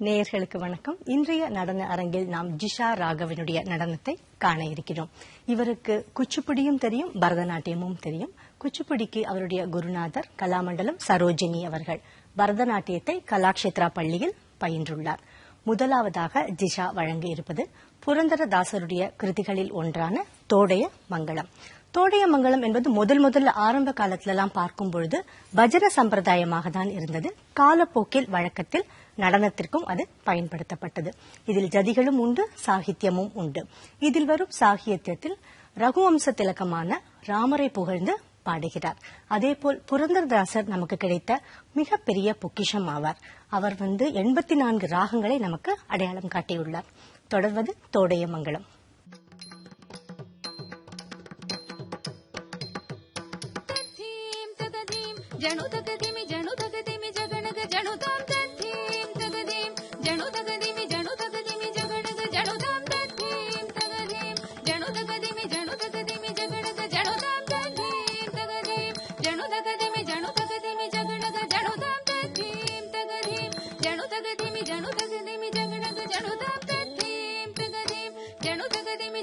நேயர்களுக்கு வணக்கம். இன்றைய நடன அரங்கில் நாம் ஜிஷா ராகவனுடைய நடனத்தை காண இருக்கிறோம். இவருக்கு குச்சிப்புடியும் தெரியும், பரதநாட்டியமும் தெரியும். குச்சிப்புடிக்கு அவருடைய குருநாதர் கலாமண்டலம் சரோஜினி அவர்கள். பரதநாட்டியத்தை கலாக்ஷேத்ரா பள்ளியில் பயின்றுள்ளார். முதலாவதாக ஜிஷா வழங்க இருப்பது புரந்தரதாசருடைய கிருதிகளில் ஒன்றான தோடைய மங்களம். தோடைய மங்களம் என்பது முதல்ல ஆரம்ப காலத்துல எல்லாம் பார்க்கும் பொழுது பஜன சம்பிரதாயமாக தான் இருந்தது. காலப்போக்கில் வழக்கத்தில் நடனத்திற்கும் அது பயன்படுத்தப்பட்டது. இதில் ஜதிகளும் உண்டு, சாகித்யமும் உண்டு. இதில் வரும் சாகித்யத்தில் ரகுவம்ச திலகமான ராமரை புகழ்ந்து பாடுகிறார். அதேபோல் புரந்தரதாசர் நமக்கு கிடைத்த மிகப்பெரிய பொக்கிஷம் ஆவார். அவர் 84 ராகங்களை நமக்கு அடையாளம் காட்டியுள்ளார். தொடர்வது தோடைய மங்களம். जणु तगदिमि जगणग जणुतां तद्धीं तगदीं जणु तगदिमि जगणग जणुतां तद्धीं तगदीं जणु तगदिमि जगणग जणुतां तद्धीं तगदीं जणु तगदिमि जगणग जणुतां तद्धीं तगदीं जणु तगदिमि जगणग जणुतां तद्धीं तगदीं जणु तगदिमि